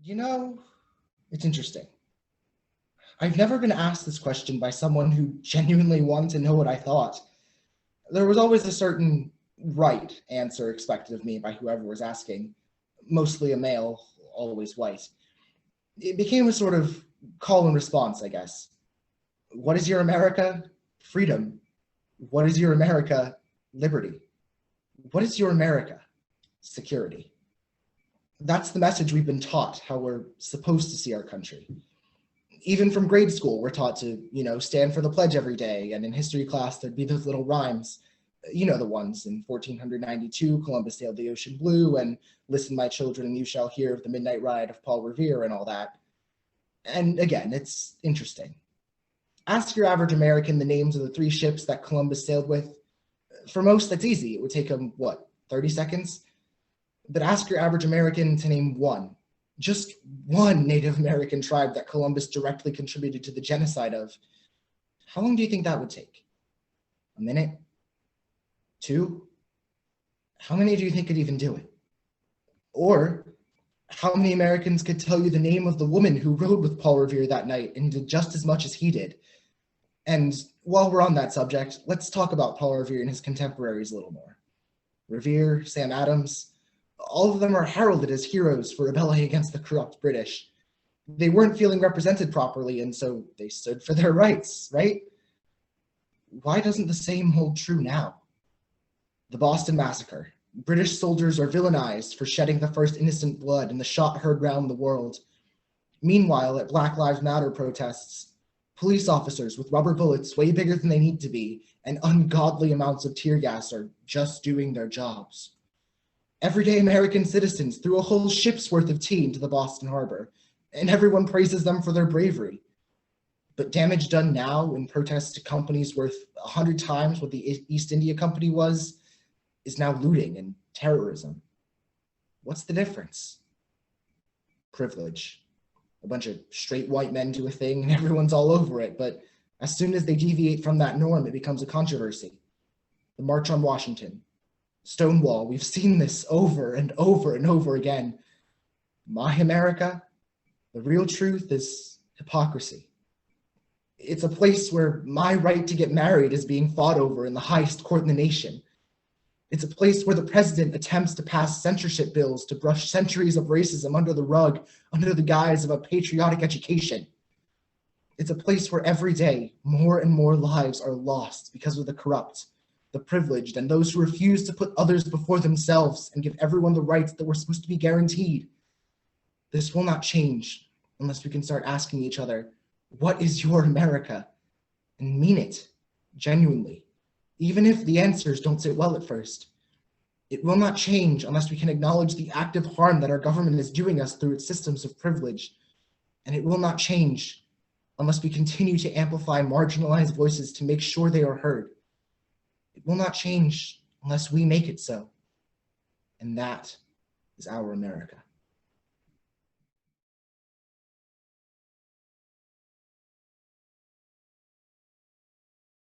You know, it's interesting. I've never been asked this question by someone who genuinely wanted to know what I thought. There was always a certain right answer expected of me by whoever was asking, mostly a male, always white. It became a sort of call and response, I guess. What is your America? Freedom. What is your America? Liberty. What is your America? Security. That's the message we've been taught, how we're supposed to see our country. Even from grade school, we're taught to, stand for the pledge every day. And in history class, there'd be those little rhymes. You know the ones. In 1492, Columbus sailed the ocean blue, and listen, my children, and you shall hear of the midnight ride of Paul Revere and all that. And again, it's interesting. Ask your average American the names of the 3 ships that Columbus sailed with. For most, that's easy. It would take them, 30 seconds? But ask your average American to name one, just one Native American tribe that Columbus directly contributed to the genocide of. How long do you think that would take? A minute? 2? How many do you think could even do it? Or how many Americans could tell you the name of the woman who rode with Paul Revere that night and did just as much as he did? And while we're on that subject, let's talk about Paul Revere and his contemporaries a little more. Revere, Sam Adams, all of them are heralded as heroes for rebelling against the corrupt British. They weren't feeling represented properly, and so they stood for their rights, right? Why doesn't the same hold true now? The Boston Massacre. British soldiers are villainized for shedding the first innocent blood, and the shot heard round the world. Meanwhile, at Black Lives Matter protests, police officers with rubber bullets way bigger than they need to be and ungodly amounts of tear gas are just doing their jobs. Everyday American citizens threw a whole ship's worth of tea into the Boston Harbor, and everyone praises them for their bravery. But damage done now in protest to companies worth 100 times what the East India Company was is now looting and terrorism. What's the difference? Privilege. A bunch of straight white men do a thing and everyone's all over it, but as soon as they deviate from that norm, it becomes a controversy. The March on Washington. Stonewall, we've seen this over and over and over again. MyAmerica, the real truth is hypocrisy. It's a place where my right to get married is being fought over in the highest court in the nation. It's a place where the president attempts to pass censorship bills to brush centuries of racism under the rug under the guise of a patriotic education. It's a place where every day more and more lives are lost because of the corrupt, the privileged, and those who refuse to put others before themselves and give everyone the rights that were supposed to be guaranteed. This will not change unless we can start asking each other, what is your America? And mean it, genuinely, even if the answers don't sit well at first. It will not change unless we can acknowledge the active harm that our government is doing us through its systems of privilege. And it will not change unless we continue to amplify marginalized voices to make sure they are heard. It will not change unless we make it so. And that is our America.